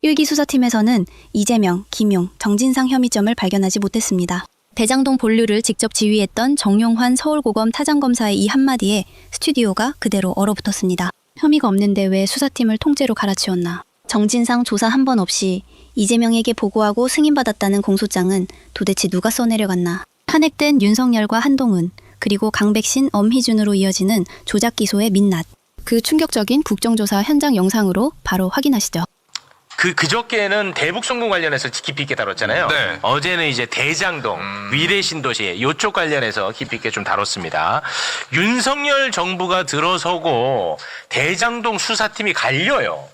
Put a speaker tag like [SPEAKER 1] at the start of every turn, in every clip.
[SPEAKER 1] 1기 수사팀에서는 이재명, 김용, 정진상 혐의점을 발견하지 못했습니다. 대장동 본류를 직접 지휘했던 정용환 서울고검 타장검사의 이 한마디에 스튜디오가 그대로 얼어붙었습니다. 혐의가 없는데 왜 수사팀을 통째로 갈아치웠나. 정진상 조사 한 번 없이 이재명에게 보고하고 승인받았다는 공소장은 도대체 누가 써내려갔나. 탄핵된 윤석열과 한동훈, 그리고 강백신, 엄희준으로 이어지는 조작 기소의 민낯. 그 충격적인 국정조사 현장 영상으로 바로 확인하시죠.
[SPEAKER 2] 그저께는 대북송금 관련해서 깊이 있게 다뤘잖아요.
[SPEAKER 3] 네.
[SPEAKER 2] 어제는 이제 대장동, 위례신도시 이쪽 관련해서 깊이 있게 좀 다뤘습니다. 윤석열 정부가 들어서고 대장동 수사팀이 갈려요.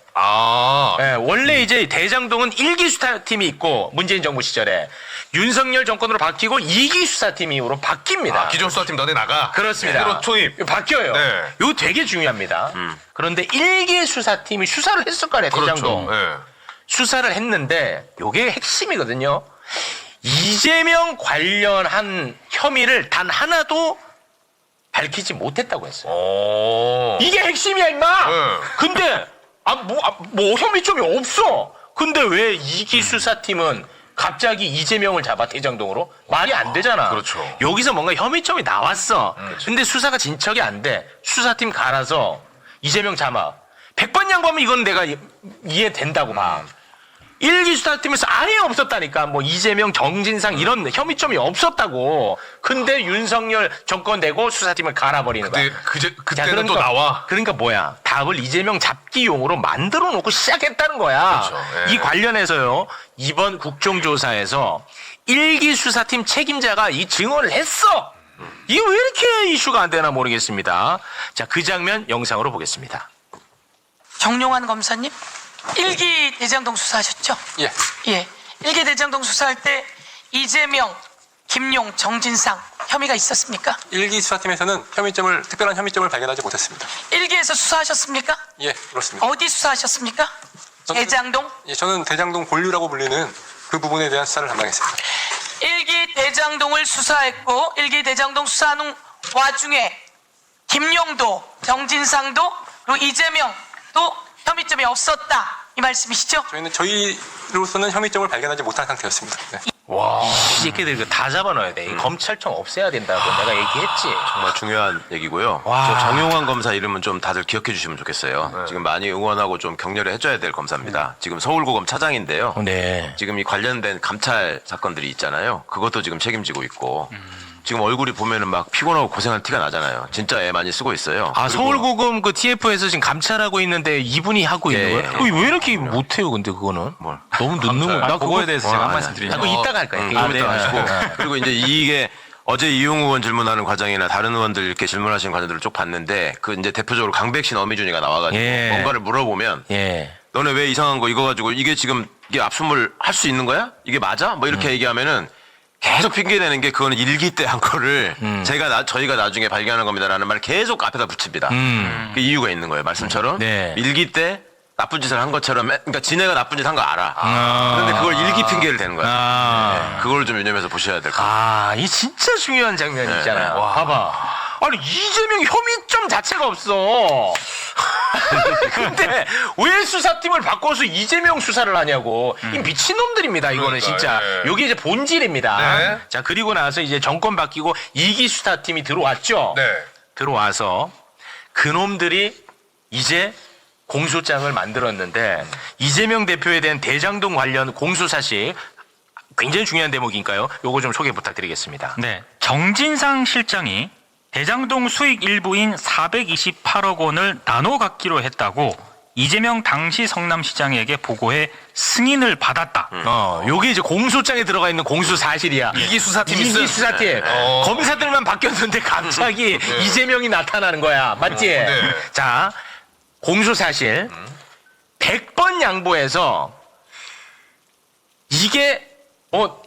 [SPEAKER 2] 네, 원래 이제 대장동은 1기 수사팀이 있고 문재인 정부 시절에 윤석열 정권으로 바뀌고 2기 수사팀으로 바뀝니다.
[SPEAKER 3] 기존 수사팀 너네 나가.
[SPEAKER 2] 그렇습니다.
[SPEAKER 3] 새로 투입.
[SPEAKER 2] 바뀌어요.
[SPEAKER 3] 네.
[SPEAKER 2] 이거 되게 중요합니다. 그런데 1기 수사팀이 수사를 했을 거 아니에요. 대장동.
[SPEAKER 3] 그렇죠. 네.
[SPEAKER 2] 수사를 했는데 이게 핵심이거든요. 이재명 관련한 혐의를 단 하나도 밝히지 못했다고 했어요. 이게 핵심이야 임마.
[SPEAKER 3] 네.
[SPEAKER 2] 근데 뭐 혐의점이 없어. 근데 왜 2기 수사팀은 갑자기 이재명을 잡아 대장동으로? 말이 안 되잖아.
[SPEAKER 3] 그렇죠.
[SPEAKER 2] 여기서 뭔가 혐의점이 나왔어. 근데 수사가 진척이 안 돼. 수사팀 갈아서 이재명 잡아. 100번 양보하면 이건 내가 이해된다고 봐. 1기 수사팀에서 아예 없었다니까. 뭐 이재명, 정진상 이런 혐의점이 없었다고. 근데 윤석열 정권 내고 수사팀을 갈아버리는 거야.
[SPEAKER 3] 그때는 또 나와.
[SPEAKER 2] 그러니까 뭐야. 답을 이재명 잡기용으로 만들어 놓고 시작했다는 거야.
[SPEAKER 3] 그렇죠. 예.
[SPEAKER 2] 이 관련해서요. 이번 국정조사에서 1기 수사팀 책임자가 이 증언을 했어. 이게 왜 이렇게 이슈가 안 되나 모르겠습니다. 자, 그 장면 영상으로 보겠습니다.
[SPEAKER 4] 정용환 검사님, 1기 대장동 수사하셨죠?
[SPEAKER 3] 예.
[SPEAKER 4] 예. 1기 대장동 수사할 때 이재명, 김용, 정진상 혐의가 있었습니까?
[SPEAKER 5] 1기 수사팀에서는 특별한 혐의점을 발견하지 못했습니다.
[SPEAKER 4] 1기에서 수사하셨습니까?
[SPEAKER 5] 예, 그렇습니다.
[SPEAKER 4] 어디 수사하셨습니까? 대장동?
[SPEAKER 5] 예, 저는 대장동 본류라고 불리는 그 부분에 대한 수사를 담당했습니다.
[SPEAKER 4] 1기 대장동을 수사했고 1기 대장동 수사하는 와중에 김용도, 정진상도, 그리고 이재명도 혐의점이 없었다. 이 말씀이시죠?
[SPEAKER 5] 저희로서는 혐의점을 발견하지 못한 상태였습니다. 네.
[SPEAKER 2] 와, 이 새끼들 이거 다 잡아넣어야 돼. 이 검찰청 없애야 된다고 내가 얘기했지.
[SPEAKER 6] 정말 중요한 얘기고요.
[SPEAKER 2] 와.
[SPEAKER 6] 저 정용환 검사 이름은 좀 다들 기억해 주시면 좋겠어요. 지금 많이 응원하고 좀 격려를 해줘야 될 검사입니다. 지금 서울고검 차장인데요.
[SPEAKER 2] 네.
[SPEAKER 6] 지금 이 관련된 감찰 사건들이 있잖아요. 그것도 지금 책임지고 있고 지금 얼굴이 보면은 막 피곤하고 고생한 티가 나잖아요. 진짜 애 많이 쓰고 있어요.
[SPEAKER 2] 아,
[SPEAKER 6] 그리고
[SPEAKER 2] 서울고검 그 TF에서 지금 감찰하고 있는데 이분이 하고
[SPEAKER 6] 예,
[SPEAKER 2] 있는
[SPEAKER 6] 예.
[SPEAKER 2] 거예요? 왜 이렇게 못해요, 근데 그거는?
[SPEAKER 6] 뭘?
[SPEAKER 2] 너무 늦는 거. 나
[SPEAKER 6] 그거에 대해서 제가 한 말씀
[SPEAKER 2] 나
[SPEAKER 6] 드리면
[SPEAKER 2] 그거 이따가 할 거야.
[SPEAKER 6] 좀 이따 하시고 그리고 이제 이게 어제 이용우 의원 질문하는 과정이나 다른 의원들 이렇게 질문하시는 과정들을 쭉 봤는데 그 이제 대표적으로 강백신, 엄희준이가 나와가지고
[SPEAKER 2] 예.
[SPEAKER 6] 뭔가를 물어보면
[SPEAKER 2] 예.
[SPEAKER 6] 너네 왜 이상한 거 이거 가지고 이게 지금 이게 압수물 할 수 있는 거야? 이게 맞아? 뭐 이렇게 얘기하면은 계속 핑계대는 게 그거는 1기 때 한 거를 저희가 나중에 발견한 겁니다라는 말을 계속 앞에다 붙입니다. 그 이유가 있는 거예요. 말씀처럼
[SPEAKER 2] 네.
[SPEAKER 6] 1기 때 나쁜 짓을 한 것처럼 그러니까 지네가 나쁜 짓 한 거 알아. 그런데 그걸 1기 핑계를 대는 거야. 네. 그걸 좀 유념해서 보셔야 될 것 같아요.
[SPEAKER 2] 이 진짜 중요한 장면
[SPEAKER 6] 네.
[SPEAKER 2] 있잖아요. 봐봐. 아니, 이재명 혐의점 자체가 없어. 근데 왜 수사팀을 바꿔서 이재명 수사를 하냐고. 이 미친놈들입니다, 이거는
[SPEAKER 3] 그러니까,
[SPEAKER 2] 진짜.
[SPEAKER 3] 예.
[SPEAKER 2] 요게 이제 본질입니다.
[SPEAKER 3] 네.
[SPEAKER 2] 자, 그리고 나서 이제 정권 바뀌고 2기 수사팀이 들어왔죠.
[SPEAKER 3] 네.
[SPEAKER 2] 들어와서 그놈들이 이제 공소장을 만들었는데 이재명 대표에 대한 대장동 관련 공소사실 굉장히 중요한 대목이니까요. 요거 좀 소개 부탁드리겠습니다.
[SPEAKER 7] 네, 정진상 실장이 대장동 수익 일부인 428억 원을 나눠 갖기로 했다고 이재명 당시 성남시장에게 보고해 승인을 받았다.
[SPEAKER 2] 요게 이제 공소장에 들어가 있는 공소 사실이야.
[SPEAKER 3] 2기 수사팀이
[SPEAKER 2] 2기 수사팀. 검사들만 바뀌었는데 갑자기 이재명이 나타나는 거야. 맞지?
[SPEAKER 3] 네.
[SPEAKER 2] 자, 공소 사실 100번 양보해서 이게 뭐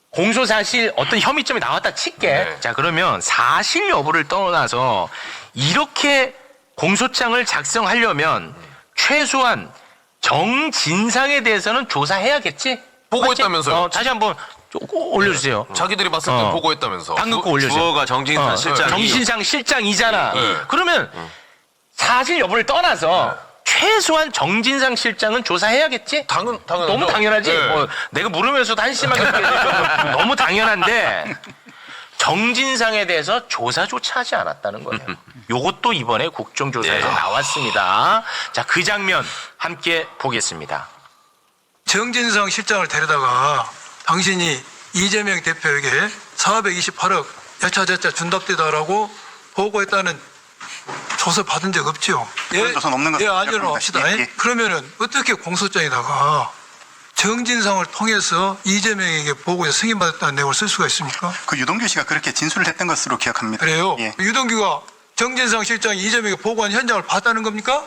[SPEAKER 2] 공소 사실 어떤 혐의점이 나왔다 칠게.
[SPEAKER 3] 네.
[SPEAKER 2] 자, 그러면 사실 여부를 떠나서 이렇게 공소장을 작성하려면 최소한 정진상에 대해서는 조사해야겠지?
[SPEAKER 3] 보고했다면서요?
[SPEAKER 2] 맞지? 다시 한번 올려주세요.
[SPEAKER 3] 자기들이 봤을 때 보고했다면서.
[SPEAKER 2] 방금 거 올려주세요.
[SPEAKER 6] 주어가 정진상 실장.
[SPEAKER 2] 정진상 실장이잖아. 그러면 사실 여부를 떠나서 최소한 정진상 실장은 조사해야겠지?
[SPEAKER 3] 당연하죠.
[SPEAKER 2] 너무 당연하지?
[SPEAKER 3] 네.
[SPEAKER 2] 내가 물으면서도 한심하게 느껴지고 너무 당연한데 정진상에 대해서 조사조차 하지 않았다는 거예요. 요것도 이번에 국정조사에서
[SPEAKER 3] 네.
[SPEAKER 2] 나왔습니다. 자, 그 장면 함께 보겠습니다.
[SPEAKER 8] 정진상 실장을 데려다가 당신이 이재명 대표에게 428억 여차저차 준답되다라고 보고했다는 조사 받은 적 없지요?
[SPEAKER 9] 그런 조사는 없는 것
[SPEAKER 8] 예,
[SPEAKER 9] 같습니다.
[SPEAKER 8] 안전을 합시다.
[SPEAKER 9] 예, 예.
[SPEAKER 8] 그러면은 어떻게 공소장에다가 정진상을 통해서 이재명에게 보고해서 승인받았다는 내용을 쓸 수가 있습니까?
[SPEAKER 9] 그 유동규 씨가 그렇게 진술을 했던 것으로 기억합니다.
[SPEAKER 8] 그래요?
[SPEAKER 9] 예.
[SPEAKER 8] 유동규가 정진상 실장이 이재명에게 보고한 현장을 봤다는 겁니까?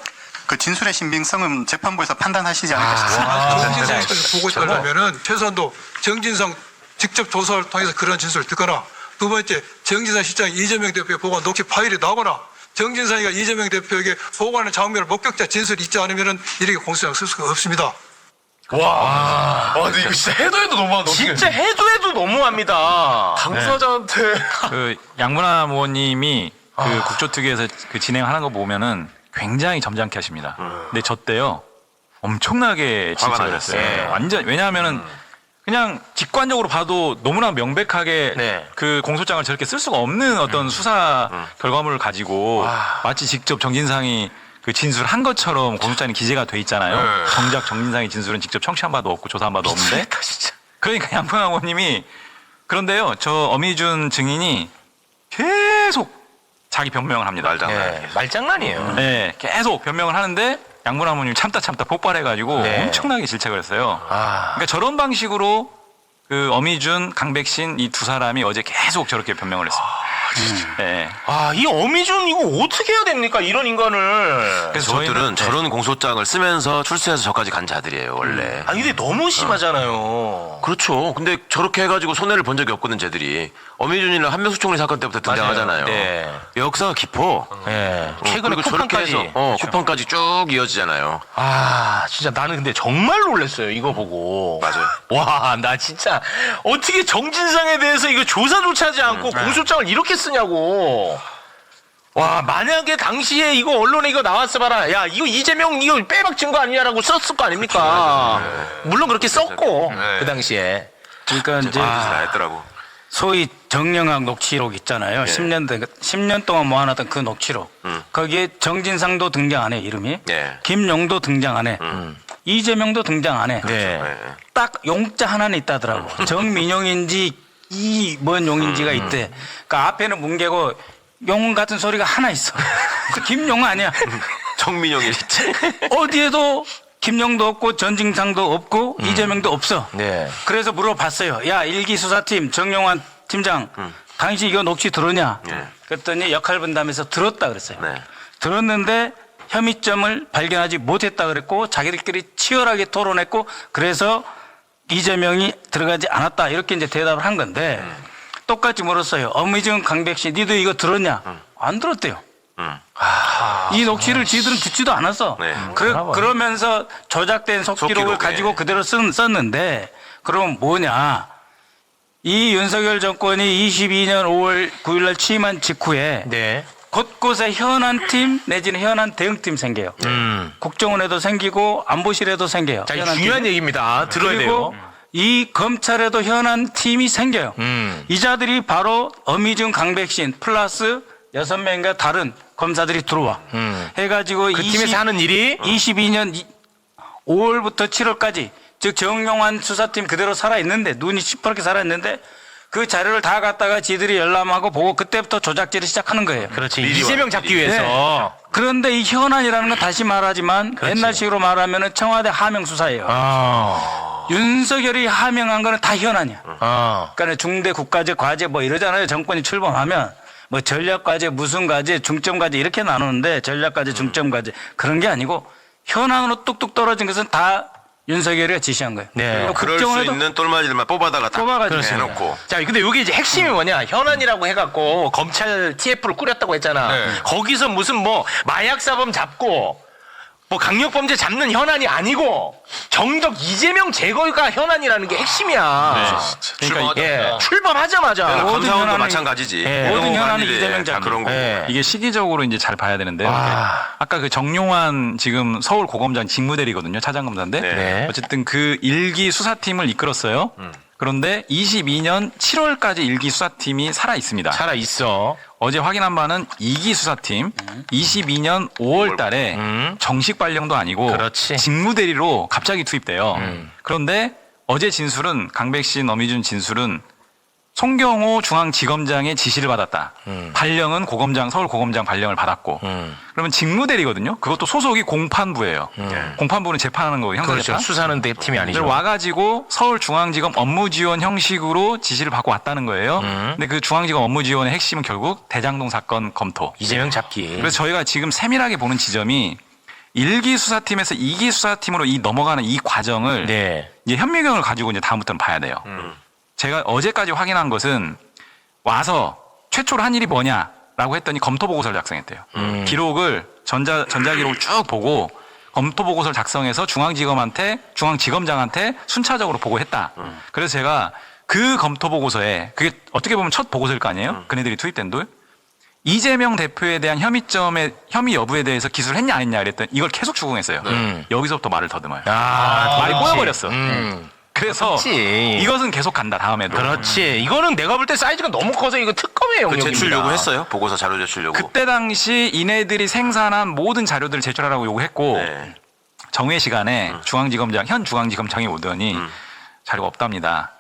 [SPEAKER 9] 그 진술의 신빙성은 재판부에서 판단하시지 않을까 싶습니다.
[SPEAKER 8] 정진상 실장이 보고했다면은 최소한도 정진상 직접 조사를 통해서 그런 진술을 듣거나 두 번째 정진상 실장이 이재명 대표에 보고한 녹취 파일이 나오거나 정진상이가 이재명 대표에게 보고하는 장면을 목격자 진술이 있지 않으면은 이렇게 공소장 쓸 수가 없습니다.
[SPEAKER 3] 근데 이거 진짜 해도 너무하다.
[SPEAKER 2] 진짜 해도 너무합니다.
[SPEAKER 3] 당사자한테
[SPEAKER 7] 그 양문환 의원님이 그 국조특위에서 그 진행하는 거 보면은 굉장히 점잖게 하십니다. 근데 저 때요 엄청나게
[SPEAKER 6] 화가
[SPEAKER 7] 질책을
[SPEAKER 6] 나셨어요.
[SPEAKER 7] 했어요. 완전 왜냐하면은 그냥 직관적으로 봐도 너무나 명백하게
[SPEAKER 2] 네.
[SPEAKER 7] 그 공소장을 저렇게 쓸 수가 없는 어떤 수사 결과물을 가지고 마치 직접 정진상이 그 진술한 것처럼 공소장에 기재가 돼 있잖아요.
[SPEAKER 3] 네.
[SPEAKER 7] 정작 정진상의 진술은 직접 청취한 바도 없고 조사한 바도 없는데. 그러니까 양평 의원님이 그런데요, 저 어미준 증인이 계속 자기 변명을 합니다.
[SPEAKER 2] 말장난이에요.
[SPEAKER 7] 네, 계속 변명을 하는데 양문환 의원님이 참다 참다 폭발해가지고
[SPEAKER 2] 네.
[SPEAKER 7] 엄청나게 질책을 했어요. 그러니까 저런 방식으로 그 어미준, 강백신 이 두 사람이 어제 계속 저렇게 변명을 했어요. 네.
[SPEAKER 2] 이 어미준 이거 어떻게 해야 됩니까? 이런 인간을.
[SPEAKER 7] 그래서
[SPEAKER 6] 저들은
[SPEAKER 7] 저희는-
[SPEAKER 6] 저런 공소장을 쓰면서 출세해서 저까지 간 자들이에요, 원래.
[SPEAKER 2] 근데 너무 심하잖아요.
[SPEAKER 6] 그렇죠. 근데 저렇게 해가지고 손해를 본 적이 없거든, 쟤들이. 어미준이랑 한명숙 총리 사건 때부터 등장하잖아요.
[SPEAKER 2] 네.
[SPEAKER 6] 역사가 깊어.
[SPEAKER 2] 네. 최근에
[SPEAKER 6] 그리고 저렇게
[SPEAKER 2] 쿠팡까지.
[SPEAKER 6] 해서 쿠팡까지 쭉 이어지잖아요.
[SPEAKER 2] 진짜 나는 근데 정말 놀랐어요. 이거 보고.
[SPEAKER 6] 맞아요.
[SPEAKER 2] 와, 나 진짜 어떻게 정진상에 대해서 이거 조사조차 하지 않고 공소장을 이렇게 쓰냐고. 와, 만약에 당시에 이거 언론에 이거 나왔어 봐라. 야, 이거 이재명 이거 빼박 증거 아니냐라고 썼을 거 아닙니까? 물론 그렇게 썼고
[SPEAKER 3] 네.
[SPEAKER 2] 그 당시에.
[SPEAKER 10] 그러니까 이제
[SPEAKER 6] 다 했더라고.
[SPEAKER 10] 소위 정영학 녹취록 있잖아요. 10년 동안 모아놨던 그 녹취록. 거기에 정진상도 등장 안 해, 이름이.
[SPEAKER 6] 네.
[SPEAKER 10] 김용도 등장 안 해. 이재명도 등장 안 해.
[SPEAKER 2] 네.
[SPEAKER 10] 딱 용자 하나는 있다더라고. 정민용인지 이뭔 용인지가 있대. 그러니까 앞에는 뭉개고 용 같은 소리가 하나 있어. 김용 아니야.
[SPEAKER 6] 정민용이 있지.
[SPEAKER 10] 어디에도 김용도 없고 전진상도 없고 이재명도 없어.
[SPEAKER 2] 네.
[SPEAKER 10] 그래서 물어봤어요. 야, 일기 수사팀 정용환 팀장, 당신 이거 녹취 들었냐?
[SPEAKER 6] 네.
[SPEAKER 10] 그랬더니 역할 분담해서 들었다 그랬어요.
[SPEAKER 6] 네.
[SPEAKER 10] 들었는데 혐의점을 발견하지 못했다 그랬고 자기들끼리 치열하게 토론했고 그래서 이재명이 들어가지 않았다 이렇게 이제 대답을 한 건데 똑같이 물었어요. 어미정 강백씨, 니도 이거 들었냐? 안 들었대요. 이 녹취를 지들은 듣지도 않았어.
[SPEAKER 6] 네.
[SPEAKER 10] 그러면서 조작된 속기록을
[SPEAKER 6] 속기록,
[SPEAKER 10] 가지고
[SPEAKER 6] 예.
[SPEAKER 10] 그대로 썼는데 그럼 뭐냐? 이 윤석열 정권이 22년 5월 9일 날 취임한 직후에
[SPEAKER 2] 네.
[SPEAKER 10] 곳곳에 현안 팀 내지는 현안 대응팀 생겨요. 국정원에도 생기고 안보실에도 생겨요.
[SPEAKER 2] 자,
[SPEAKER 10] 현안
[SPEAKER 2] 중요한
[SPEAKER 10] 팀이.
[SPEAKER 2] 얘기입니다. 들어야
[SPEAKER 10] 그리고
[SPEAKER 2] 돼요.
[SPEAKER 10] 이 검찰에도 현안 팀이 생겨요. 이 자들이 바로 어미준 강백신 플러스 6명과 다른 검사들이 들어와. 해가지고
[SPEAKER 2] 그 팀에서 하는 일이
[SPEAKER 10] 22년 5월부터 7월까지 즉 정용환 수사팀 그대로 살아있는데 눈이 시퍼렇게 살아있는데 그 자료를 다 갖다가 지들이 열람하고 보고 그때부터 조작질을 시작하는 거예요.
[SPEAKER 2] 그렇지. 이재명 잡기 위해서.
[SPEAKER 10] 그런데 이 현안이라는 건 다시 말하지만 옛날식으로 말하면 청와대 하명 수사예요. 윤석열이 하명한 거는 다 현안이야. 그러니까 중대 국가적 과제 뭐 이러잖아요. 정권이 출범하면 뭐 전략과제, 무슨 과제, 중점과제 이렇게 나누는데 전략과제, 중점과제 그런 게 아니고 현안으로 뚝뚝 떨어진 것은 다 윤석열이가 지시한 거예요.
[SPEAKER 2] 네.
[SPEAKER 10] 그리고
[SPEAKER 6] 그럴 수
[SPEAKER 10] 국정원에도
[SPEAKER 6] 있는 똘마지들만 뽑아다가 다
[SPEAKER 10] 뽑아가지고
[SPEAKER 6] 해놓고.
[SPEAKER 2] 자, 근데 여기 이제 핵심이 뭐냐? 현안이라고 해갖고 검찰 TF를 꾸렸다고 했잖아.
[SPEAKER 3] 네.
[SPEAKER 2] 거기서 무슨 뭐 마약 사범 잡고 뭐 강력범죄 잡는 현안이 아니고 정적 이재명 제거가 현안이라는 게 핵심이야.
[SPEAKER 3] 그러니까
[SPEAKER 2] 예, 출범하자마자
[SPEAKER 6] 감사원도
[SPEAKER 10] 현안이-
[SPEAKER 6] 마찬가지지.
[SPEAKER 2] 예.
[SPEAKER 10] 모든 현안이
[SPEAKER 6] 다
[SPEAKER 10] 이재명 작품.
[SPEAKER 6] 그런 거고.
[SPEAKER 2] 예.
[SPEAKER 7] 이게 시기적으로 이제 잘 봐야 되는데요. 아까 그 정용환 지금 서울고검장 직무대리거든요. 차장검사인데
[SPEAKER 2] 네.
[SPEAKER 7] 어쨌든 그 일기 수사팀을 이끌었어요. 그런데 22년 7월까지 일기 수사팀이 살아 있습니다.
[SPEAKER 2] 살아 있어.
[SPEAKER 7] 어제 확인한 바는 2기 수사팀 22년 5월 달에 정식 발령도 아니고
[SPEAKER 2] 그렇지.
[SPEAKER 7] 직무대리로 갑자기 투입돼요. 그런데 어제 진술은 강백신, 어미준 진술은 송경호 중앙지검장의 지시를 받았다. 발령은 서울고검장 발령을 받았고 그러면 직무대리거든요. 그것도 소속이 공판부예요. 공판부는 재판하는 거고
[SPEAKER 2] 그렇죠.
[SPEAKER 7] 형사재판.
[SPEAKER 2] 수사는 대 팀이 아니죠.
[SPEAKER 7] 와가지고 서울중앙지검 업무지원 형식으로 지시를 받고 왔다는 거예요. 근데 그 중앙지검 업무지원의 핵심은 결국 대장동 사건 검토.
[SPEAKER 2] 이재명 잡기.
[SPEAKER 7] 그래서 저희가 지금 세밀하게 보는 지점이 1기 수사팀에서 2기 수사팀으로 넘어가는 이 과정을
[SPEAKER 2] 네.
[SPEAKER 7] 이제 현미경을 가지고 이제 다음부터는 봐야 돼요. 제가 어제까지 확인한 것은 와서 최초로 한 일이 뭐냐라고 했더니 검토 보고서를 작성했대요. 기록을 전자기록을 쭉 보고 검토 보고서를 작성해서 중앙지검장한테 순차적으로 보고했다. 그래서 제가 그 검토 보고서에 그게 어떻게 보면 첫 보고서일 거 아니에요? 그네들이 투입된 돌. 이재명 대표에 대한 혐의 여부에 대해서 기술을 했냐 안 했냐 그랬더니 이걸 계속 추궁했어요. 여기서부터 말을 더듬어요. 말이
[SPEAKER 2] 그렇지.
[SPEAKER 7] 꼬여버렸어. 그래서
[SPEAKER 2] 그렇지.
[SPEAKER 7] 이것은 계속 간다 다음에도.
[SPEAKER 2] 그렇지. 이거는 내가 볼 때 사이즈가 너무 커서 이거 특검의
[SPEAKER 6] 그
[SPEAKER 2] 영역입니다.
[SPEAKER 6] 제출 요구했어요? 보고서 자료 제출 요구.
[SPEAKER 7] 그때 당시 이네들이 생산한 모든 자료들을 제출하라고 요구했고
[SPEAKER 6] 네.
[SPEAKER 7] 정회 시간에 현 중앙지검장이 오더니 자료가 없답니다.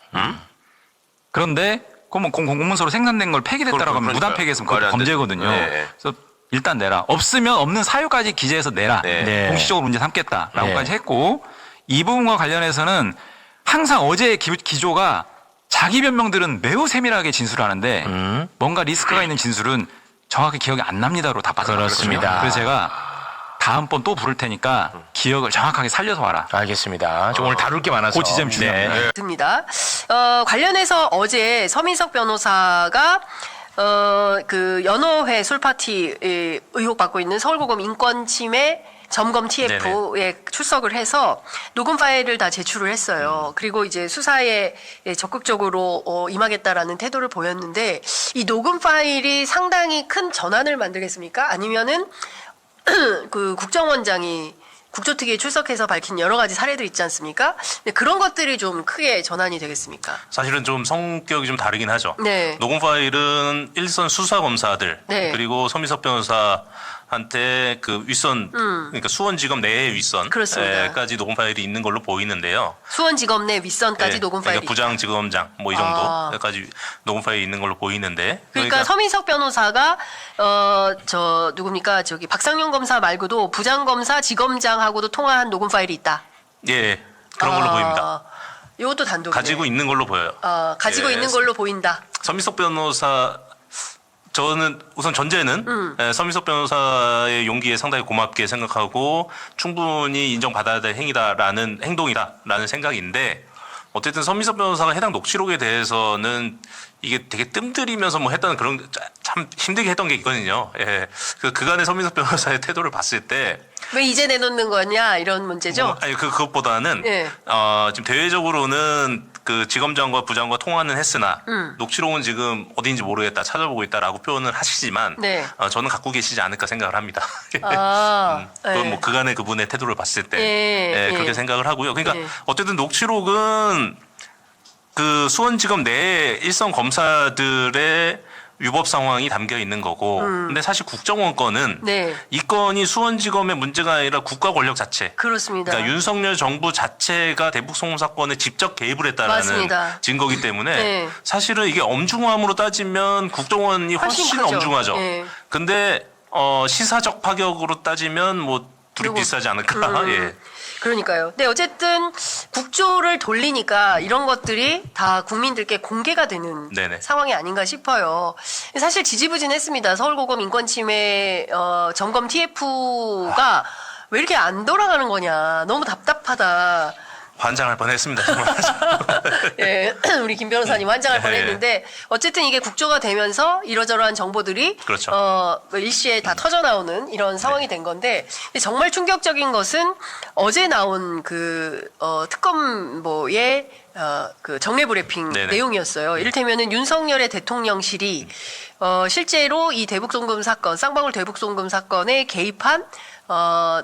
[SPEAKER 7] 그런데 그러면 공문서로 생산된 걸 폐기됐다라고 하면 무단 폐기했으면 그거
[SPEAKER 6] 말이 안 되죠.
[SPEAKER 7] 범죄거든요.
[SPEAKER 6] 네.
[SPEAKER 7] 그래서 일단 내라. 없으면 없는 사유까지 기재해서 내라.
[SPEAKER 6] 네.
[SPEAKER 7] 공식적으로 문제 삼겠다라고까지
[SPEAKER 2] 네.
[SPEAKER 7] 했고 이 부분과 관련해서는 항상 어제의 기조가 자기 변명들은 매우 세밀하게 진술을 하는데 뭔가 리스크가 있는 진술은 정확히 기억이 안 납니다로 다 빠져나갔거든요.
[SPEAKER 2] 그렇습니다.
[SPEAKER 7] 그래서 제가 다음번 또 부를 테니까 기억을 정확하게 살려서 와라.
[SPEAKER 2] 알겠습니다. 저 오늘 다룰 게 많아서.
[SPEAKER 7] 그 지점이 중요합니다.
[SPEAKER 11] 듭니다. 관련해서 어제 서민석 변호사가 그 연호회 술파티 의혹 받고 있는 서울고검 인권침해 점검 TF에 출석을 해서 녹음 파일을 다 제출을 했어요. 그리고 이제 수사에 적극적으로 임하겠다라는 태도를 보였는데 이 녹음 파일이 상당히 큰 전환을 만들겠습니까? 아니면은 그 국정원장이 국조특위에 출석해서 밝힌 여러 가지 사례들 있지 않습니까? 근데 그런 것들이 좀 크게 전환이 되겠습니까?
[SPEAKER 3] 사실은 좀 성격이 좀 다르긴 하죠.
[SPEAKER 11] 네.
[SPEAKER 3] 녹음 파일은 일선 수사 검사들
[SPEAKER 11] 네.
[SPEAKER 3] 그리고 서민석 변호사한테 그 윗선 그러니까 수원지검 내의
[SPEAKER 11] 그렇습니다.
[SPEAKER 3] 윗선까지 녹음 파일이 있는 걸로 보이는데요.
[SPEAKER 11] 수원지검 내 윗선까지
[SPEAKER 3] 네,
[SPEAKER 11] 녹음 파일이
[SPEAKER 3] 그러니까 부장지검장 뭐 이 정도까지 녹음 파일이 있는 걸로 보이는데
[SPEAKER 11] 그러니까 서민석 변호사가 누굽니까 저기 박상용 검사 말고도 부장검사 지검장하고도 통화한 녹음 파일이 있다.
[SPEAKER 3] 예 그런 걸로 보입니다.
[SPEAKER 11] 이것도 단독이네.
[SPEAKER 3] 가지고 있는 걸로 보여요.
[SPEAKER 11] 가지고
[SPEAKER 3] 예.
[SPEAKER 11] 있는 걸로 보인다.
[SPEAKER 3] 서민석 변호사 저는 우선 전제는 서민석 변호사의 용기에 상당히 고맙게 생각하고 충분히 인정받아야 될 행동이다라는 생각인데 어쨌든 서민석 변호사가 해당 녹취록에 대해서는 이게 되게 뜸들이면서 뭐 했다는 그런 참 힘들게 했던 게 있거든요. 예. 그간의 서민석 변호사의 태도를 봤을 때
[SPEAKER 11] 왜 이제 내놓는 거냐 이런 문제죠.
[SPEAKER 3] 아니 그것보다는
[SPEAKER 11] 예.
[SPEAKER 3] 지금 대외적으로는 그 지검장과 부장과 통화는 했으나 녹취록은 지금 어디인지 모르겠다 찾아보고 있다라고 표현을 하시지만
[SPEAKER 11] 네.
[SPEAKER 3] 저는 갖고 계시지 않을까 생각을 합니다.
[SPEAKER 11] 네.
[SPEAKER 3] 뭐 그간의 그분의 태도를 봤을 때
[SPEAKER 11] 예.
[SPEAKER 3] 그렇게 생각을 하고요. 그러니까
[SPEAKER 11] 예.
[SPEAKER 3] 어쨌든 녹취록은 그 수원지검 내 일선 검사들의 위법 상황이 담겨 있는 거고 근데 사실 국정원 건은
[SPEAKER 11] 네.
[SPEAKER 3] 이 건이 수원지검의 문제가 아니라 국가 권력 자체
[SPEAKER 11] 그렇습니다.
[SPEAKER 3] 그러니까 윤석열 정부 자체가 대북 송금 사건에 직접 개입을 했다라는
[SPEAKER 11] 맞습니다.
[SPEAKER 3] 증거이기 때문에
[SPEAKER 11] 네.
[SPEAKER 3] 사실은 이게 엄중함으로 따지면 국정원이 훨씬
[SPEAKER 11] 크죠.
[SPEAKER 3] 엄중하죠.
[SPEAKER 11] 예.
[SPEAKER 3] 근데 시사적 파격으로 따지면 뭐 둘이
[SPEAKER 11] 그리고-
[SPEAKER 3] 비슷하지 않을까. 예.
[SPEAKER 11] 그러니까요. 네, 어쨌든 국조를 돌리니까 이런 것들이 다 국민들께 공개가 되는
[SPEAKER 3] 네네.
[SPEAKER 11] 상황이 아닌가 싶어요. 사실 지지부진했습니다. 서울고검 인권침해 점검 TF가 왜 이렇게 안 돌아가는 거냐. 너무 답답하다.
[SPEAKER 3] 환장할 뻔했습니다. 정말.
[SPEAKER 11] 예, 우리 김 변호사님 환장할 뻔했는데 어쨌든 이게 국조가 되면서 이러저러한 정보들이
[SPEAKER 3] 그렇죠.
[SPEAKER 11] 일시에 다 터져 나오는 이런 상황이 된 건데 근데 정말 충격적인 것은 어제 나온 그 특검보의 그 정례 브리핑
[SPEAKER 3] 네네.
[SPEAKER 11] 내용이었어요. 이를테면은 윤석열의 대통령실이 실제로 이 대북송금 사건, 쌍방울 대북송금 사건에 개입한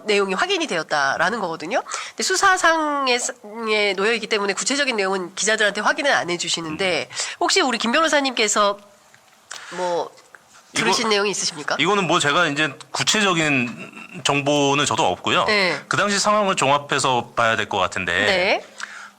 [SPEAKER 11] 내용이 확인이 되었다라는 거거든요. 근데 수사상에 놓여 있기 때문에 구체적인 내용은 기자들한테 확인은 안 해주시는데 혹시 우리 김 변호사님께서 뭐 들으신 내용이 있으십니까?
[SPEAKER 3] 이거는 뭐 제가 이제 구체적인 정보는 저도 없고요.
[SPEAKER 11] 네.
[SPEAKER 3] 그 당시 상황을 종합해서 봐야 될 것 같은데
[SPEAKER 11] 네.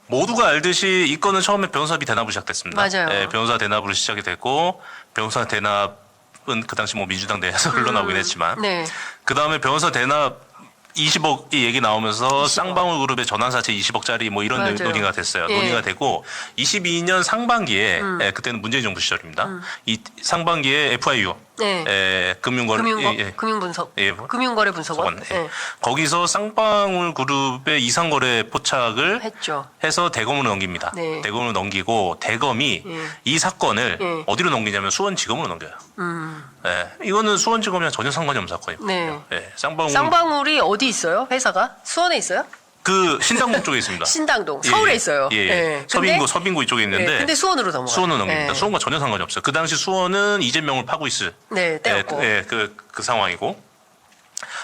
[SPEAKER 3] 모두가 알듯이 이 건은 처음에 변호사비 대납으로 시작됐습니다.
[SPEAKER 11] 맞아요.
[SPEAKER 3] 네, 변호사 대납으로 시작이 됐고 변호사 대납은 그 당시 뭐 민주당 내에서 흘러나오긴 했지만
[SPEAKER 11] 네.
[SPEAKER 3] 그 다음에 변호사 대납 20억이 얘기 나오면서 쌍방울 그룹의 전환사채 20억짜리 뭐 이런
[SPEAKER 11] 맞아요.
[SPEAKER 3] 논의가 됐어요.
[SPEAKER 11] 예.
[SPEAKER 3] 논의가 되고 22년 상반기에 그때는 문재인 정부 시절입니다. 이 상반기에 FIU
[SPEAKER 11] 네.
[SPEAKER 3] 금융분석
[SPEAKER 11] 금융거래 분석원
[SPEAKER 3] 예. 거기서 쌍방울 그룹의 이상거래 포착을
[SPEAKER 11] 했죠.
[SPEAKER 3] 해서 대검으로 넘깁니다.
[SPEAKER 11] 네.
[SPEAKER 3] 대검으로 넘기고 대검이 이 사건을 어디로 넘기냐면 수원지검으로 넘겨요. 예. 이거는 수원지검이랑 전혀 상관이 없는 사건입니다.
[SPEAKER 11] 네.
[SPEAKER 3] 예. 쌍방울
[SPEAKER 11] 쌍방울이 어디 있어요? 회사가? 수원에 있어요?
[SPEAKER 3] 그 신당동 쪽에 있습니다.
[SPEAKER 11] 신당동. 서울에 있어요.
[SPEAKER 3] 예.
[SPEAKER 11] 네.
[SPEAKER 3] 서빙구 이쪽에 있는데
[SPEAKER 11] 근데 수원으로 넘어가요.
[SPEAKER 3] 수원으로 넘깁니다.
[SPEAKER 11] 네.
[SPEAKER 3] 수원과 전혀 상관이 없어요. 그 당시 수원은 이재명을 파고 있을
[SPEAKER 11] 때였고.
[SPEAKER 3] 그 상황이고.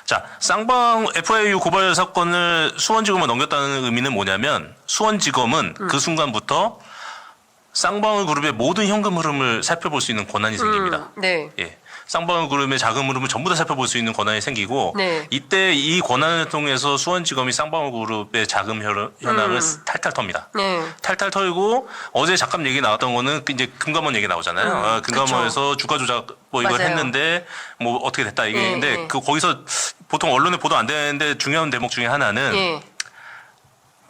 [SPEAKER 3] 자, 쌍방 FIU 고발 사건을 수원지검에 넘겼다는 의미는 뭐냐면 수원지검은 그 순간부터 쌍방울 그룹의 모든 현금 흐름을 살펴볼 수 있는 권한이 생깁니다.
[SPEAKER 11] 네.
[SPEAKER 3] 예. 쌍방울 그룹의 자금 흐름을 전부 다 살펴볼 수 있는 권한이 생기고
[SPEAKER 11] 네.
[SPEAKER 3] 이때 이 권한을 통해서 수원지검이 쌍방울 그룹의 자금 현황을 탈탈 텁니다.
[SPEAKER 11] 네.
[SPEAKER 3] 탈탈 털고 어제 잠깐 얘기 나왔던 거는 이제 금감원 얘기 나오잖아요. 금감원에서 주가 조작 뭐 이걸
[SPEAKER 11] 맞아요.
[SPEAKER 3] 했는데 뭐 어떻게 됐다 이게
[SPEAKER 11] 예,
[SPEAKER 3] 근데
[SPEAKER 11] 예.
[SPEAKER 3] 그 거기서 보통 언론에 보도 안 되는데 중요한 대목 중에 하나는
[SPEAKER 11] 예.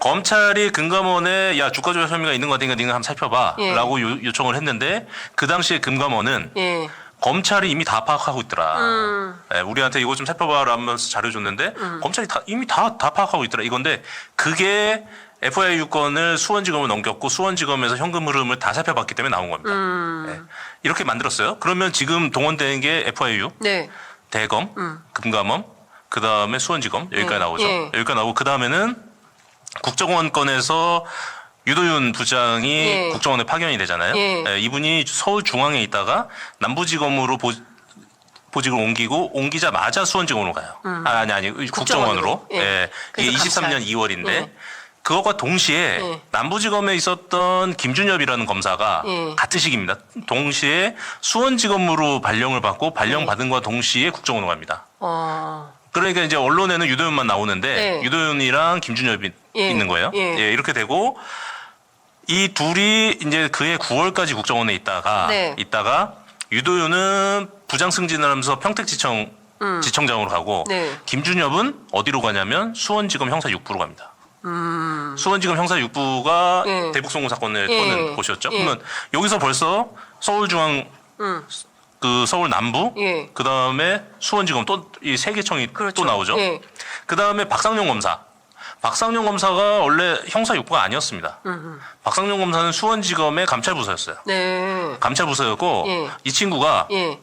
[SPEAKER 3] 검찰이 금감원에 야 주가 조작 혐의가 있는 거 같으니까 네가 한번
[SPEAKER 11] 예.
[SPEAKER 3] 살펴봐라고 요청을 했는데 그 당시에 금감원은
[SPEAKER 11] 예.
[SPEAKER 3] 검찰이 이미 다 파악하고 있더라. 예, 우리한테 이거 좀 살펴봐라면서 자료 줬는데 검찰이 이미 다 파악하고 있더라. 이건데 그게 FIU 건을 수원지검을 넘겼고 수원지검에서 현금 흐름을 다 살펴봤기 때문에 나온 겁니다. 예, 이렇게 만들었어요. 그러면 지금 동원되는 게 FIU,
[SPEAKER 11] 네.
[SPEAKER 3] 대검, 금감원, 그 다음에 수원지검 여기까지 나오죠.
[SPEAKER 11] 예.
[SPEAKER 3] 여기까지 나오고 그 다음에는 국정원 건에서 유도윤 부장이
[SPEAKER 11] 예.
[SPEAKER 3] 국정원에 파견이 되잖아요.
[SPEAKER 11] 예.
[SPEAKER 3] 예, 이분이 서울중앙에 있다가 남부지검으로 보직을 옮기자마자 수원지검으로 가요. 아니 국정원으로.
[SPEAKER 11] 예.
[SPEAKER 3] 예. 이게
[SPEAKER 11] 그래서
[SPEAKER 3] 23년
[SPEAKER 11] 감찰.
[SPEAKER 3] 2월인데
[SPEAKER 11] 예.
[SPEAKER 3] 그것과 동시에
[SPEAKER 11] 예.
[SPEAKER 3] 남부지검에 있었던 김준엽이라는 검사가
[SPEAKER 11] 예.
[SPEAKER 3] 같은 시기입니다. 동시에 수원지검으로 발령을 받고 발령받은 것과 동시에 국정원으로 갑니다. 그러니까 이제 언론에는 유도윤만 나오는데
[SPEAKER 11] 예.
[SPEAKER 3] 유도윤이랑 김준엽이
[SPEAKER 11] 예.
[SPEAKER 3] 있는 거예요.
[SPEAKER 11] 예.
[SPEAKER 3] 예, 이렇게 되고 이 둘이 이제 그해 9월까지 국정원에 있다가
[SPEAKER 11] 네.
[SPEAKER 3] 유도윤은 부장 승진을 하면서 평택지청 지청장으로 가고
[SPEAKER 11] 네.
[SPEAKER 3] 김준엽은 어디로 가냐면 수원지검 형사 6부로 갑니다. 수원지검 형사 6부가
[SPEAKER 11] 예.
[SPEAKER 3] 대북송금 사건을
[SPEAKER 11] 예.
[SPEAKER 3] 터는 곳이었죠.
[SPEAKER 11] 예.
[SPEAKER 3] 그러면 여기서 벌써 서울중앙 그 서울 남부
[SPEAKER 11] 예.
[SPEAKER 3] 그 다음에 수원지검 또 이 세 개청이
[SPEAKER 11] 그렇죠.
[SPEAKER 3] 또 나오죠.
[SPEAKER 11] 예.
[SPEAKER 3] 그 다음에 박상용 검사. 박상용 검사가 원래 형사 6부가 아니었습니다. 박상용 검사는 수원지검의 감찰부서였어요.
[SPEAKER 11] 네.
[SPEAKER 3] 감찰부서였고
[SPEAKER 11] 예.
[SPEAKER 3] 이 친구가
[SPEAKER 11] 예.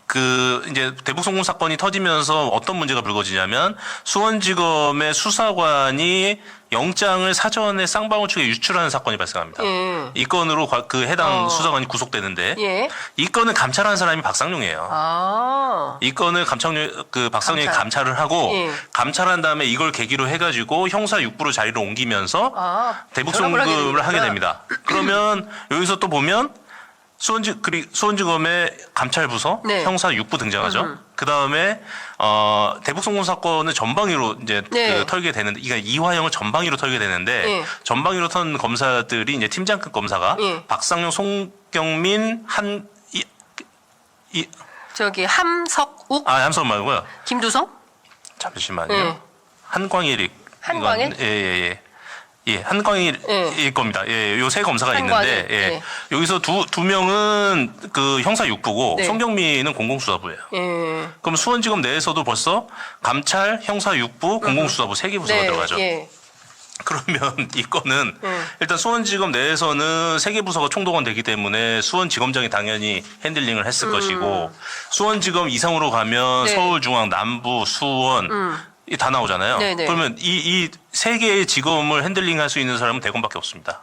[SPEAKER 3] 그 이제 대북송금 사건이 터지면서 어떤 문제가 불거지냐면 수원지검의 수사관이 영장을 사전에 쌍방울 측에 유출하는 사건이 발생합니다.
[SPEAKER 11] 예.
[SPEAKER 3] 이 건으로 그 해당 수사관이 구속되는데
[SPEAKER 11] 예.
[SPEAKER 3] 이 건을 감찰한 사람이 박상용이에요. 이 건을 박상용이 감찰을 하고
[SPEAKER 11] 예.
[SPEAKER 3] 감찰한 다음에 이걸 계기로 해가지고 형사 6부로 자리를 옮기면서
[SPEAKER 11] 전압을 하게
[SPEAKER 3] 대북송금을 하게
[SPEAKER 11] 되는구나.
[SPEAKER 3] 됩니다. 그러면 여기서 또 보면 수원지검의 감찰부서
[SPEAKER 11] 네.
[SPEAKER 3] 형사 6부 등장하죠. 그 다음에 대북송금 사건을 전방위로 이제
[SPEAKER 11] 네.
[SPEAKER 3] 그 털게 되는데 이게 이화영을 전방위로 털게 되는데
[SPEAKER 11] 네.
[SPEAKER 3] 전방위로 턴 검사들이 이제 팀장급 검사가
[SPEAKER 11] 네.
[SPEAKER 3] 박상용, 송경민,
[SPEAKER 11] 저기 함석욱,
[SPEAKER 3] 함성 말고요.
[SPEAKER 11] 김두성,
[SPEAKER 3] 잠시만요.
[SPEAKER 11] 네.
[SPEAKER 3] 한광일.
[SPEAKER 11] 한광일?
[SPEAKER 3] 예, 한광일일 겁니다. 예, 요 세 검사가
[SPEAKER 11] 한광일.
[SPEAKER 3] 있는데, 예.
[SPEAKER 11] 네.
[SPEAKER 3] 여기서 두 명은 그 형사 6부고,
[SPEAKER 11] 네.
[SPEAKER 3] 송경민은 공공수사부예요.
[SPEAKER 11] 예.
[SPEAKER 3] 그럼 수원지검 내에서도 벌써 감찰, 형사 6부, 공공수사부 세 개 부서가
[SPEAKER 11] 네.
[SPEAKER 3] 들어가죠.
[SPEAKER 11] 예.
[SPEAKER 3] 그러면 이 건은 일단 수원지검 내에서는 세 개 부서가 총동원되기 때문에 수원지검장이 당연히 핸들링을 했을 것이고 수원지검 이상으로 가면
[SPEAKER 11] 네.
[SPEAKER 3] 서울중앙, 남부, 수원 이 다 나오잖아요.
[SPEAKER 11] 네네.
[SPEAKER 3] 그러면 이 세 개의 지검을 핸들링할 수 있는 사람은 대검밖에 없습니다.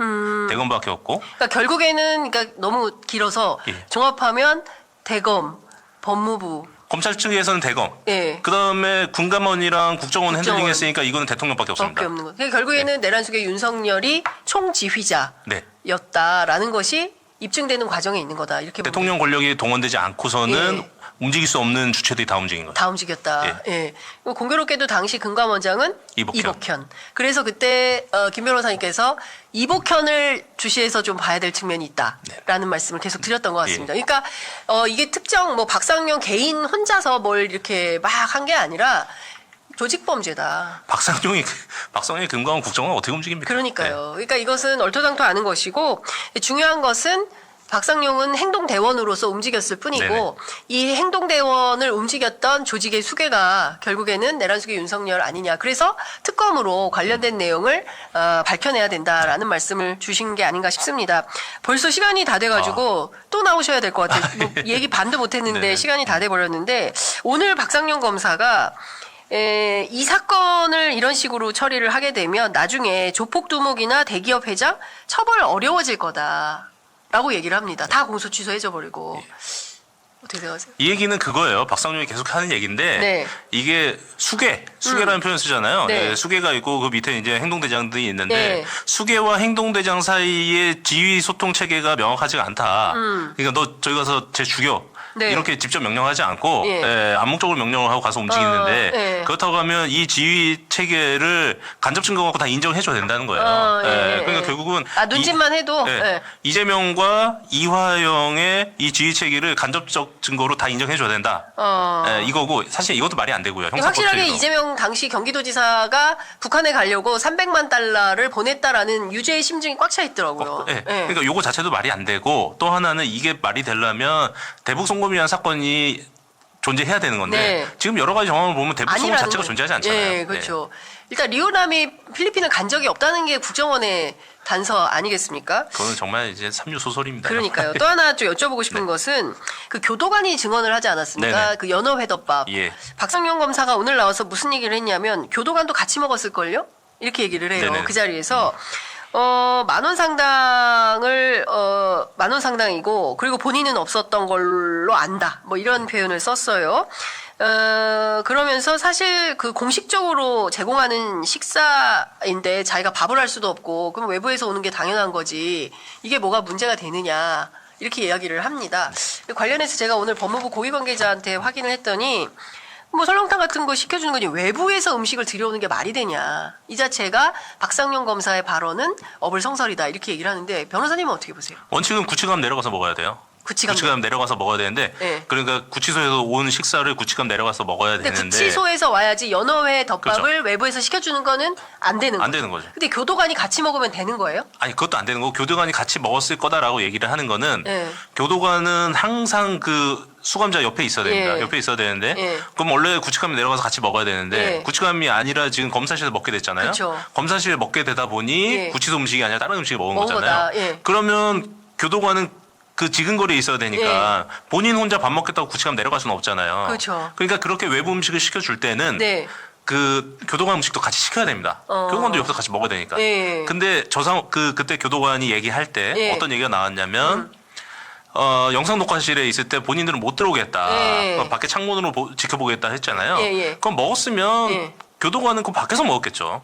[SPEAKER 3] 대검밖에 없고
[SPEAKER 11] 그러니까 결국에는 그러니까 너무 길어서
[SPEAKER 3] 예.
[SPEAKER 11] 종합하면 대검, 법무부.
[SPEAKER 3] 검찰 측에서는 대검.
[SPEAKER 11] 예.
[SPEAKER 3] 그다음에 군감원이랑 국정원
[SPEAKER 11] 국정원.
[SPEAKER 3] 핸들링했으니까 이거는 대통령밖에 없습니다.
[SPEAKER 11] 밖에 없는 거. 그러니까 결국에는 내란숙의 윤석열이 총지휘자였다라는
[SPEAKER 3] 네.
[SPEAKER 11] 것이 입증되는 과정에 있는 거다. 이렇게 보면
[SPEAKER 3] 대통령 권력이 동원되지 않고서는
[SPEAKER 11] 예.
[SPEAKER 3] 움직일 수 없는 주체들이 다 움직인 거예요.
[SPEAKER 11] 다 움직였다. 예. 그리고 공교롭게도 당시 금감원장은 이복현. 그래서 그때 김 변호사님께서 이복현을 주시해서 좀 봐야 될 측면이 있다라는 말씀을 계속 드렸던 것 같습니다. 그러니까 이게 특정 뭐 박상용 개인 혼자서 뭘 이렇게 막 한 게 아니라 조직범죄다.
[SPEAKER 3] 박상용이 금감원 국정원 어떻게 움직입니까?
[SPEAKER 11] 그러니까요. 그러니까 이것은 얼토당토 않은 것이고 중요한 것은 박상용은 행동대원으로서 움직였을 뿐이고
[SPEAKER 3] 네네.
[SPEAKER 11] 이 행동대원을 움직였던 조직의 수괴가 결국에는 내란숙의 윤석열 아니냐. 그래서 특검으로 관련된 내용을 밝혀내야 된다라는 말씀을 주신 게 아닌가 싶습니다. 벌써 시간이 다 돼가지고 또 나오셔야 될 것 같아요. 뭐 얘기 반도 못했는데
[SPEAKER 3] 네네.
[SPEAKER 11] 시간이 다 돼버렸는데 오늘 박상용 검사가 이 사건을 이런 식으로 처리를 하게 되면 나중에 조폭두목이나 대기업 회장 처벌 어려워질 거다라고 얘기를 합니다. 다 공소 취소해줘 버리고. 어떻게 생각하세요?
[SPEAKER 3] 이 얘기는 그거예요. 박상용이 계속 하는 얘기인데
[SPEAKER 11] 네.
[SPEAKER 3] 이게 수괴라는 표현 쓰잖아요.
[SPEAKER 11] 네.
[SPEAKER 3] 네, 수괴가 있고 그 밑에 이제 행동대장들이 있는데
[SPEAKER 11] 네.
[SPEAKER 3] 수괴와 행동대장 사이의 지휘 소통 체계가 명확하지가 않다. 그러니까 너 저기 가서 쟤 죽여.
[SPEAKER 11] 네.
[SPEAKER 3] 이렇게 직접 명령하지 않고
[SPEAKER 11] 예.
[SPEAKER 3] 암묵적으로 명령을 하고 가서 움직이는데
[SPEAKER 11] 예.
[SPEAKER 3] 그렇다고 하면 이 지휘 체계를 간접 증거 갖고 다 인정해줘야 된다는 거예요.
[SPEAKER 11] 예.
[SPEAKER 3] 그러니까 결국은
[SPEAKER 11] 눈짓만 해도 예.
[SPEAKER 3] 이재명과 이화영의 이 지휘 체계를 간접적 증거로 다 인정해줘야 된다. 이거고 사실 이것도 말이 안 되고요.
[SPEAKER 11] 확실하게
[SPEAKER 3] 형사법적으로.
[SPEAKER 11] 이재명 당시 경기도지사가 북한에 가려고 300만 달러를 보냈다라는 유죄의 심증이 꽉 차 있더라고요.
[SPEAKER 3] 네. 그러니까 요거 자체도 말이 안 되고 또 하나는 이게 말이 되려면 대북 송금이라는 사건이 존재해야 되는 건데
[SPEAKER 11] 네.
[SPEAKER 3] 지금 여러 가지 정황을 보면 대북 송금 자체가
[SPEAKER 11] 거죠.
[SPEAKER 3] 존재하지 않잖아요.
[SPEAKER 11] 네, 그렇죠. 일단 리오남이 필리핀을 간 적이 없다는 게 국정원의 단서 아니겠습니까?
[SPEAKER 3] 그거는 정말 이제 삼류 소설입니다.
[SPEAKER 11] 그러니까요. 또 하나 좀 여쭤보고 싶은 것은 그 교도관이 증언을 하지 않았습니까?
[SPEAKER 3] 네네.
[SPEAKER 11] 그 연어회덮밥.
[SPEAKER 3] 예.
[SPEAKER 11] 박상용 검사가 오늘 나와서 무슨 얘기를 했냐면 교도관도 같이 먹었을걸요? 이렇게 얘기를 해요.
[SPEAKER 3] 네네.
[SPEAKER 11] 그 자리에서. 10,000원 상당을 10,000원 상당이고 그리고 본인은 없었던 걸로 안다. 뭐 이런 표현을 썼어요. 그러면서 사실 그 공식적으로 제공하는 식사인데 자기가 밥을 할 수도 없고 그럼 외부에서 오는 게 당연한 거지. 이게 뭐가 문제가 되느냐. 이렇게 이야기를 합니다. 관련해서 제가 오늘 법무부 고위관계자한테 확인을 했더니 뭐 설렁탕 같은 거 시켜주는 거지 외부에서 음식을 들여오는 게 말이 되냐. 이 자체가 박상용 검사의 발언은 어불성설이다. 이렇게 얘기를 하는데 변호사님은 어떻게 보세요?
[SPEAKER 3] 원칙은 구치감 내려가서 먹어야 돼요. 구치감 내려가서 먹어야 되는데
[SPEAKER 11] 네.
[SPEAKER 3] 그러니까 구치소에서 온 식사를 구치감 내려가서 먹어야
[SPEAKER 11] 근데
[SPEAKER 3] 되는데
[SPEAKER 11] 구치소에서 와야지 연어회 덮밥을
[SPEAKER 3] 그렇죠.
[SPEAKER 11] 외부에서 시켜주는 거는 안 되는 거죠.
[SPEAKER 3] 안 되는 거죠.
[SPEAKER 11] 근데 교도관이 같이 먹으면 되는 거예요?
[SPEAKER 3] 아니 그것도 안 되는 거고 교도관이 같이 먹었을 거다라고 얘기를 하는 거는
[SPEAKER 11] 네.
[SPEAKER 3] 교도관은 항상 그 수감자 옆에 있어야 됩니다.
[SPEAKER 11] 예.
[SPEAKER 3] 옆에 있어야 되는데
[SPEAKER 11] 예.
[SPEAKER 3] 그럼 원래 구치감이 내려가서 같이 먹어야 되는데
[SPEAKER 11] 예.
[SPEAKER 3] 구치감이 아니라 지금 검사실에서 먹게 됐잖아요.
[SPEAKER 11] 그쵸.
[SPEAKER 3] 검사실에 먹게 되다 보니
[SPEAKER 11] 예.
[SPEAKER 3] 구치소 음식이 아니라 다른 음식을 먹은
[SPEAKER 11] 먹은
[SPEAKER 3] 거잖아요.
[SPEAKER 11] 거다. 예.
[SPEAKER 3] 그러면 교도관은 그 지근거리에 있어야 되니까 본인 혼자 밥 먹겠다고 구치감 내려갈 수는 없잖아요.
[SPEAKER 11] 그렇죠.
[SPEAKER 3] 그러니까 그렇게 외부 음식을 시켜줄 때는
[SPEAKER 11] 네.
[SPEAKER 3] 그 교도관 음식도 같이 시켜야 됩니다. 교도관도 옆에서 같이 먹어야 되니까.
[SPEAKER 11] 예.
[SPEAKER 3] 근데 그때 교도관이 얘기할 때
[SPEAKER 11] 예.
[SPEAKER 3] 어떤 얘기가 나왔냐면 영상 녹화실에 있을 때 본인들은 못 들어오겠다.
[SPEAKER 11] 예.
[SPEAKER 3] 밖에 창문으로 지켜보겠다 했잖아요.
[SPEAKER 11] 예.
[SPEAKER 3] 그럼 먹었으면
[SPEAKER 11] 예.
[SPEAKER 3] 교도관은 그 밖에서 먹었겠죠.